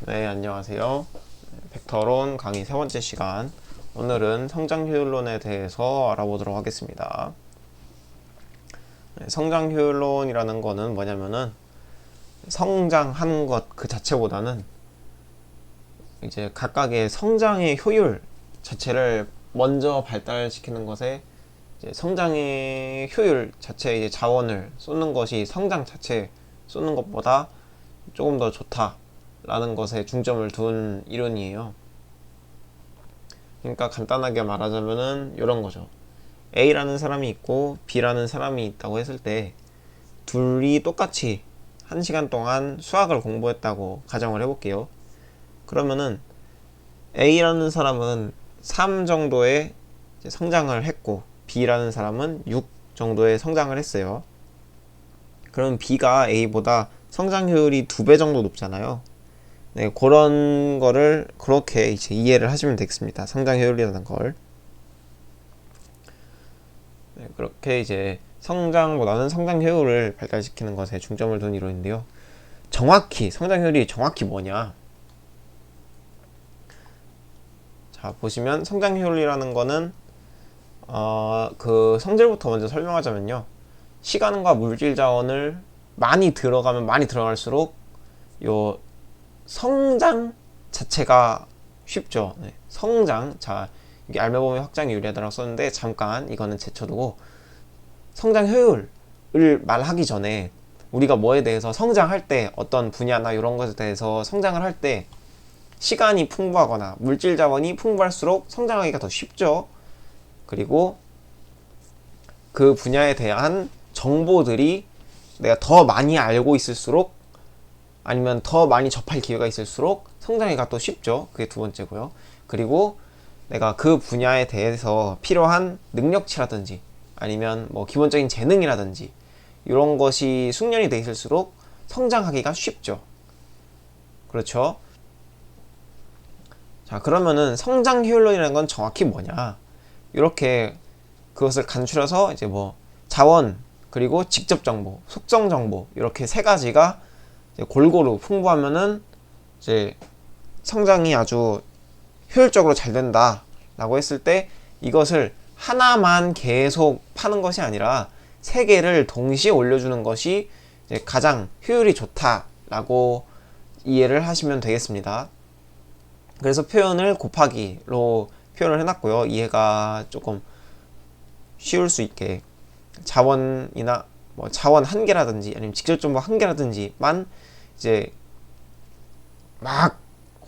네, 안녕하세요. 벡터론 강의 세 번째 시간. 오늘은 성장 효율론에 대해서 알아보도록 하겠습니다. 성장 효율론이라는 거는 뭐냐면은 성장하는 것 그 자체보다는 이제 각각의 성장의 효율 자체를 먼저 발달시키는 것에 이제 성장의 효율 자체 이제 자원을 쏟는 것이 성장 자체 쏟는 것보다 조금 더 좋다라는 것에 중점을 둔 이론이에요. 그러니까 간단하게 말하자면은 이런 거죠. A라는 사람이 있고 B라는 사람이 있다고 했을 때 둘이 똑같이 1시간 동안 수학을 공부했다고 가정을 해볼게요. 그러면은 A라는 사람은 3 정도의 성장을 했고 B라는 사람은 6 정도의 성장을 했어요. 그럼 B가 A보다 성장 효율이 2배 정도 높잖아요. 네, 그런 거를 그렇게 이제 이해를 하시면 되겠습니다. 성장 효율이라는 걸. 네, 그렇게 이제 성장보다는 성장 효율을 발달시키는 것에 중점을 둔 이론인데요. 정확히 성장 효율이 정확히 뭐냐? 자, 보시면 성장 효율이라는 거는 그 성질부터 먼저 설명하자면요. 시간과 물질 자원을 많이 들어가면 많이 들어갈수록 요 성장 자체가 쉽죠. 네. 성장, 자, 이게 알매봄의 확장이 유리하다고 썼는데 잠깐 이거는 제쳐두고 성장 효율을 말하기 전에 우리가 뭐에 대해서 성장할 때 어떤 분야나 이런 것에 대해서 성장을 할 때 시간이 풍부하거나 물질 자원이 풍부할수록 성장하기가 더 쉽죠. 그리고 그 분야에 대한 정보들이 내가 더 많이 알고 있을수록 아니면 더 많이 접할 기회가 있을수록 성장하기가 또 쉽죠. 그게 두 번째고요. 그리고 내가 그 분야에 대해서 필요한 능력치라든지 아니면 뭐 기본적인 재능이라든지 이런 것이 숙련이 돼 있을수록 성장하기가 쉽죠. 그렇죠. 자, 그러면은 성장 효율론이라는 건 정확히 뭐냐? 이렇게 그것을 간추려서 이제 뭐 자원 그리고 직접 정보, 속성 정보 이렇게 세 가지가 이제 골고루 풍부하면은 이제 성장이 아주 효율적으로 잘 된다라고 했을 때 이것을 하나만 계속 파는 것이 아니라 세 개를 동시에 올려주는 것이 이제 가장 효율이 좋다라고 이해를 하시면 되겠습니다. 그래서 표현을 곱하기로 표현을 해놨고요. 이해가 조금 쉬울 수 있게 자원이나 뭐 자원 한 개라든지 아니면 직접 정보 한 개라든지만 이제 막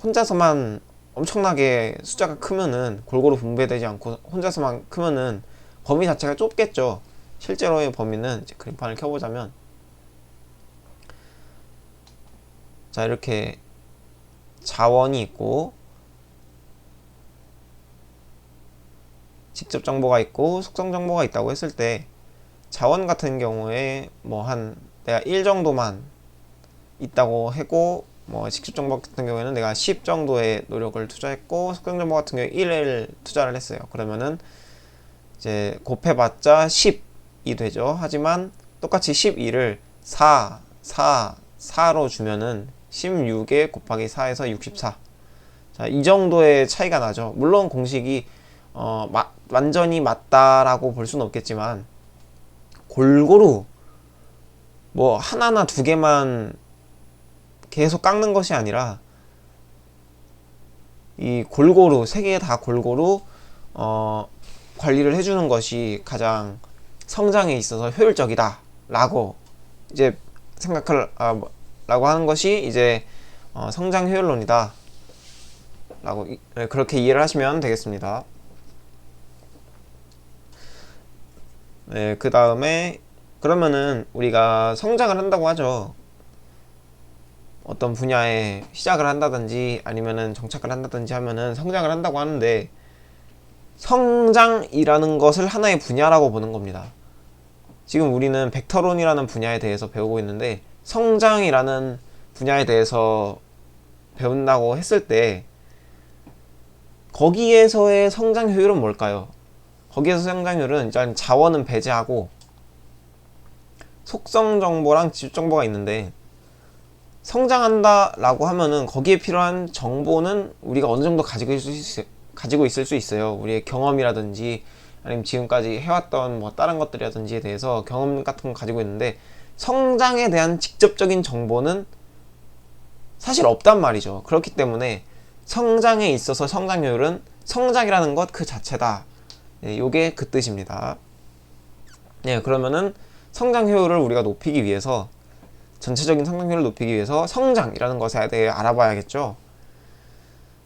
혼자서만 엄청나게 숫자가 크면은 골고루 분배되지 않고 혼자서만 크면은 범위 자체가 좁겠죠. 실제로의 범위는 이제 그림판을 켜보자면 자, 이렇게 자원이 있고 직접 정보가 있고 속성 정보가 있다고 했을 때 자원 같은 경우에 뭐 한 내가 1 정도만 있다고 하고 뭐 직접 정보 같은 경우에는 내가 10 정도의 노력을 투자했고 속성 정보 같은 경우에 1을 투자를 했어요. 그러면은 이제 곱해봤자 10이 되죠. 하지만 똑같이 12를 4로 주면은 16에 곱하기 4에서 64. 자, 이 정도의 차이가 나죠. 물론 공식이 완전히 맞다라고 볼 수는 없겠지만 골고루 뭐 하나나 두 개만 계속 깎는 것이 아니라 이 골고루 세 개 다 골고루 관리를 해주는 것이 가장 성장에 있어서 효율적이다 라고 이제 라고 하는 것이 이제 성장 효율론이다 라고 그렇게 이해를 하시면 되겠습니다. 네, 그 다음에 그러면은 우리가 성장을 한다고 하죠. 어떤 분야에 시작을 한다든지 아니면은 정착을 한다든지 하면은 성장을 한다고 하는데 성장이라는 것을 하나의 분야라고 보는 겁니다. 지금 우리는 벡터론이라는 분야에 대해서 배우고 있는데 성장이라는 분야에 대해서 배운다고 했을 때 거기에서의 성장 효율은 뭘까요? 거기에서 성장률은 일단 자원은 배제하고 속성 정보랑 지적 정보가 있는데 성장한다라고 하면은 거기에 필요한 정보는 우리가 어느 정도 가지고 있을 수 있어요. 우리의 경험이라든지 아니면 지금까지 해왔던 뭐 다른 것들이라든지에 대해서 경험 같은 거 가지고 있는데, 성장에 대한 직접적인 정보는 사실 없단 말이죠. 그렇기 때문에 성장에 있어서 성장률은 성장이라는 것 그 자체다. 네, 요게 그 뜻입니다. 네, 그러면은 성장 효율을 우리가 높이기 위해서, 전체적인 성장률을 높이기 위해서 성장이라는 것에 대해 알아봐야겠죠.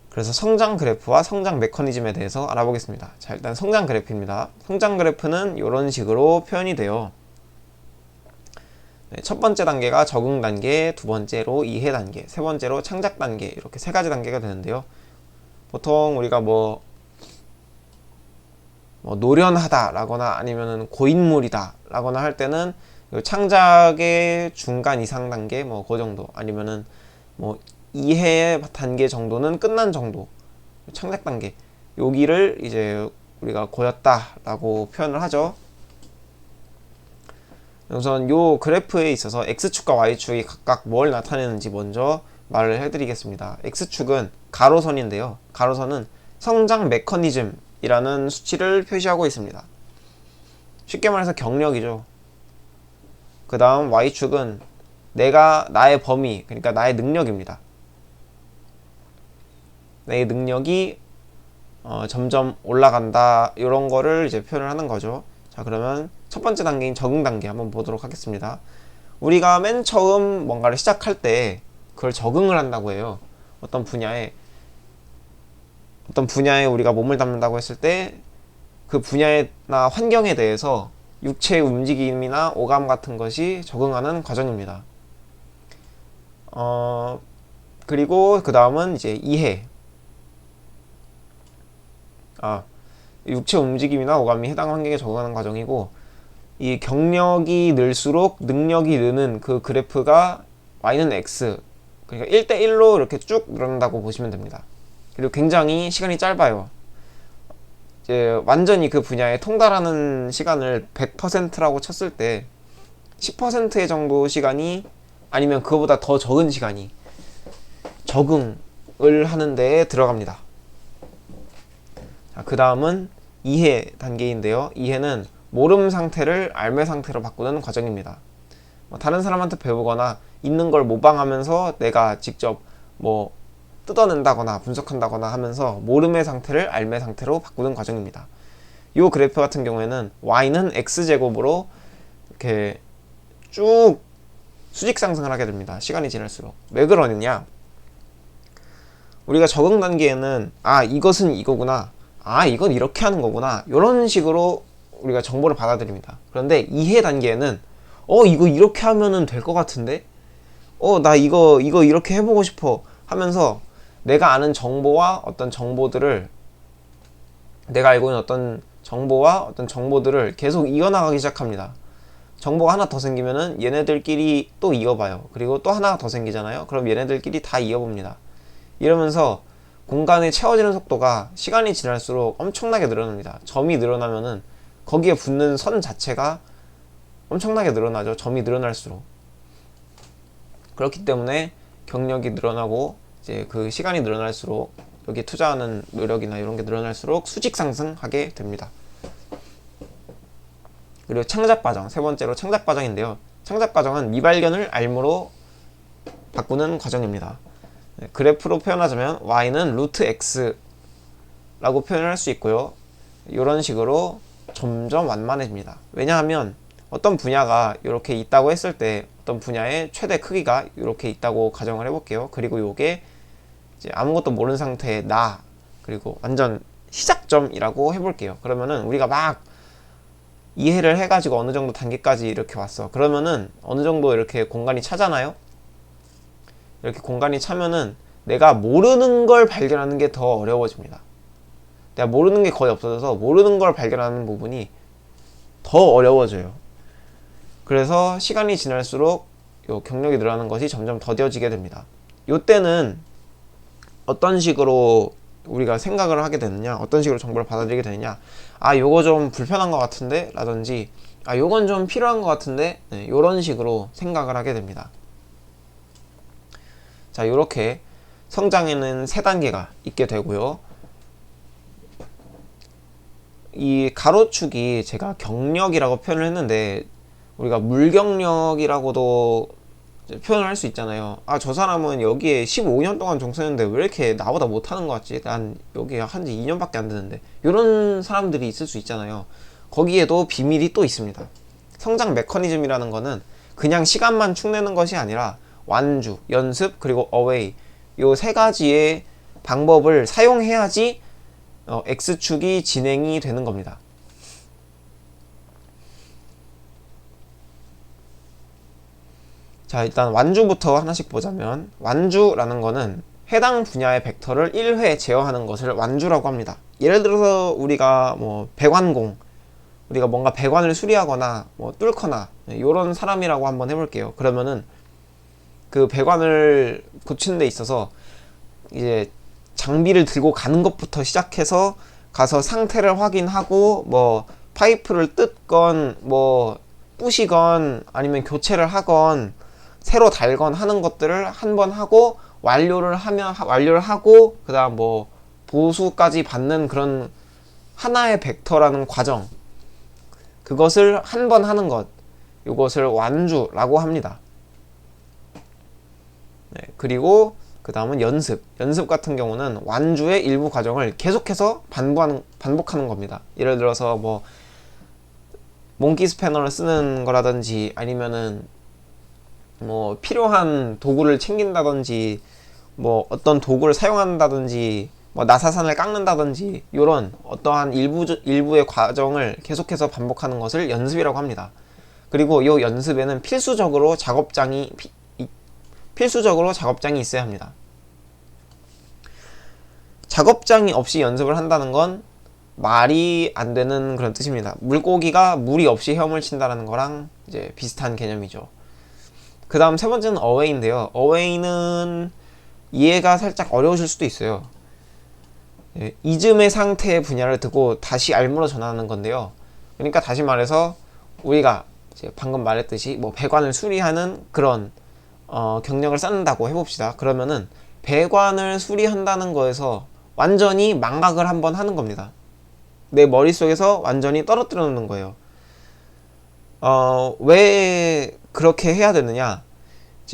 그래서 성장 그래프와 성장 메커니즘에 대해서 알아보겠습니다. 자, 일단 성장 그래프입니다. 성장 그래프는 이런 식으로 표현이 돼요. 네, 첫 번째 단계가 적응 단계, 두 번째로 이해 단계, 세 번째로 창작 단계, 이렇게 세 가지 단계가 되는데요. 보통 우리가 뭐 노련하다 라거나 아니면은 고인물이다 라거나 할 때는 창작의 중간 이상 단계 뭐 그 정도, 아니면은 뭐 이해 단계 정도는 끝난 정도, 창작 단계, 여기를 이제 우리가 고였다 라고 표현을 하죠. 우선 요 그래프에 있어서 X축과 Y축이 각각 뭘 나타내는지 먼저 말을 해드리겠습니다. X축은 가로선인데요. 가로선은 성장 메커니즘이라는 수치를 표시하고 있습니다. 쉽게 말해서 경력이죠. 그 다음 Y축은 나의 범위, 그러니까 나의 능력입니다. 내 능력이 점점 올라간다, 이런 거를 이제 표현을 하는 거죠. 자, 그러면 첫 번째 단계인 적응 단계 한번 보도록 하겠습니다. 우리가 맨 처음 뭔가를 시작할 때 그걸 적응을 한다고 해요. 어떤 분야에 우리가 몸을 담는다고 했을 때 그 분야나 환경에 대해서 육체의 움직임이나 오감 같은 것이 적응하는 과정입니다. 그리고 그 다음은 이제 이해. 육체 움직임이나 오감이 해당 환경에 적응하는 과정이고, 이 경력이 늘수록 능력이 느는 그 그래프가 y는 x, 그러니까 1대1로 이렇게 쭉 늘어난다고 보시면 됩니다. 그리고 굉장히 시간이 짧아요. 이제 완전히 그 분야에 통달하는 시간을 100%라고 쳤을 때 10%의 정도 시간이, 아니면 그거보다 더 적은 시간이 적응을 하는 데에 들어갑니다. 자, 그 다음은 이해 단계인데요. 이해는 모름 상태를 알매 상태로 바꾸는 과정입니다. 다른 사람한테 배우거나 있는 걸 모방하면서 내가 직접 뭐 뜯어낸다거나 분석한다거나 하면서 모름의 상태를 알매 상태로 바꾸는 과정입니다. 이 그래프 같은 경우에는 y는 x제곱으로 이렇게 쭉 수직 상승을 하게 됩니다. 시간이 지날수록. 왜 그러느냐? 우리가 적응 단계에는 이것은 이거구나, 이건 이렇게 하는 거구나, 이런 식으로 우리가 정보를 받아들입니다. 그런데 이해 단계에는 이거 이렇게 하면은 될 것 같은데, 나 이거 이렇게 해보고 싶어 하면서 내가 아는 정보와 어떤 정보들을, 내가 알고 있는 어떤 정보와 어떤 정보들을 계속 이어나가기 시작합니다. 정보가 하나 더 생기면은 얘네들끼리 또 이어봐요. 그리고 또 하나 더 생기잖아요. 그럼 얘네들끼리 다 이어봅니다. 이러면서 공간에 채워지는 속도가 시간이 지날수록 엄청나게 늘어납니다. 점이 늘어나면은 거기에 붙는 선 자체가 엄청나게 늘어나죠. 점이 늘어날수록. 그렇기 때문에 경력이 늘어나고 이제 그 시간이 늘어날수록 여기 투자하는 노력이나 이런 게 늘어날수록 수직 상승하게 됩니다. 그리고 창작 과정, 세 번째로 창작 과정인데요. 창작 과정은 미발견을 알무로 바꾸는 과정입니다. 그래프로 표현하자면 y는 루트 x라고 표현을 할 수 있고요. 이런 식으로 점점 완만해집니다. 왜냐하면 어떤 분야가 이렇게 있다고 했을 때 어떤 분야의 최대 크기가 이렇게 있다고 가정을 해볼게요. 그리고 이게 이제 아무것도 모르는 상태의 나, 그리고 완전 시작점이라고 해볼게요. 그러면은 우리가 막 이해를 해가지고 어느 정도 단계까지 이렇게 왔어. 그러면은 어느 정도 이렇게 공간이 차잖아요. 이렇게 공간이 차면은 내가 모르는 걸 발견하는 게 더 어려워집니다. 내가 모르는 게 거의 없어져서 모르는 걸 발견하는 부분이 더 어려워져요. 그래서 시간이 지날수록 요 경력이 늘어나는 것이 점점 더뎌지게 됩니다. 요때는 어떤 식으로 우리가 생각을 하게 되느냐, 어떤 식으로 정보를 받아들이게 되느냐, 요거 좀 불편한 것 같은데 라든지 요건 좀 필요한 것 같은데, 요런 식으로 생각을 하게 됩니다. 자, 이렇게 성장에는 세 단계가 있게 되고요. 이 가로축이 제가 경력이라고 표현을 했는데 우리가 물경력이라고도 표현을 할 수 있잖아요. 아, 저 사람은 여기에 15년 동안 종사했는데 왜 이렇게 나보다 못하는 것 같지? 난 여기에 한지 2년밖에 안 됐는데. 이런 사람들이 있을 수 있잖아요. 거기에도 비밀이 또 있습니다. 성장 메커니즘이라는 거는 그냥 시간만 축내는 것이 아니라 완주, 연습, 그리고 어웨이, 요 세 가지의 방법을 사용해야지 X축이 진행이 되는 겁니다. 자, 일단 완주부터 하나씩 보자면, 완주라는 거는 해당 분야의 벡터를 1회 제어하는 것을 완주라고 합니다. 예를 들어서 우리가 뭐 배관공, 우리가 뭔가 배관을 수리하거나 뭐 뚫거나 이런 사람이라고 한번 해볼게요. 그러면은 그 배관을 고치는 데 있어서 이제 장비를 들고 가는 것부터 시작해서 가서 상태를 확인하고 뭐 파이프를 뜯건 뭐 부시건 아니면 교체를 하건 새로 달건 하는 것들을 한 번 하고 완료를 하고 그다음 뭐 보수까지 받는 그런 하나의 벡터라는 과정, 그것을 한 번 하는 것, 이것을 완주라고 합니다. 네, 그리고 그 다음은 연습 같은 경우는 완주의 일부 과정을 계속해서 반복하는 겁니다. 예를 들어서 뭐 몽키 스패너를 쓰는 거라든지 아니면은 뭐 필요한 도구를 챙긴다든지 뭐 어떤 도구를 사용한다든지 뭐 나사산을 깎는다든지 이런 어떠한 일부의 과정을 계속해서 반복하는 것을 연습이라고 합니다. 그리고 이 연습에는 필수적으로 작업장이 있어야 합니다. 작업장이 없이 연습을 한다는 건 말이 안 되는 그런 뜻입니다. 물고기가 물이 없이 헤엄을 친다는 거랑 이제 비슷한 개념이죠. 그 다음 세 번째는 어웨이인데요. 어웨이는 이해가 살짝 어려우실 수도 있어요. 이즘의 상태의 분야를 두고 다시 알무로 전하는 건데요. 그러니까 다시 말해서 우리가 이제 방금 말했듯이 뭐 배관을 수리하는 그런 경력을 쌓는다고 해봅시다. 그러면은 배관을 수리한다는 거에서 완전히 망각을 한번 하는 겁니다. 내 머릿속에서 완전히 떨어뜨려 놓는 거예요. 왜 그렇게 해야 되느냐?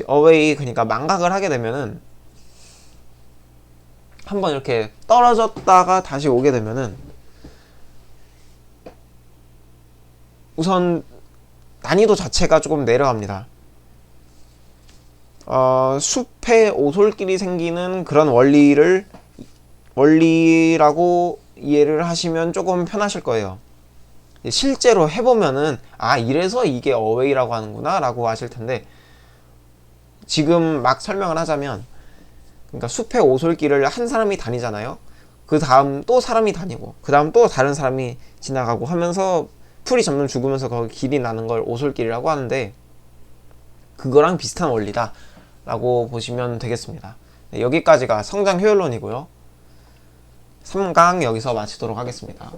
어웨이, 그러니까 망각을 하게 되면은 한번 이렇게 떨어졌다가 다시 오게 되면은 우선 난이도 자체가 조금 내려갑니다. 숲에 오솔길이 생기는 그런 원리라고 이해를 하시면 조금 편하실 거예요. 실제로 해보면은 아, 이래서 이게 어웨이라고 하는구나 라고 하실 텐데, 지금 막 설명을 하자면, 그러니까 숲의 오솔길을 한 사람이 다니잖아요. 그 다음 또 사람이 다니고 그 다음 또 다른 사람이 지나가고 하면서 풀이 점점 죽으면서 거기 길이 나는 걸 오솔길이라고 하는데, 그거랑 비슷한 원리다 라고 보시면 되겠습니다. 네, 여기까지가 성장 효율론이고요. 3강 여기서 마치도록 하겠습니다.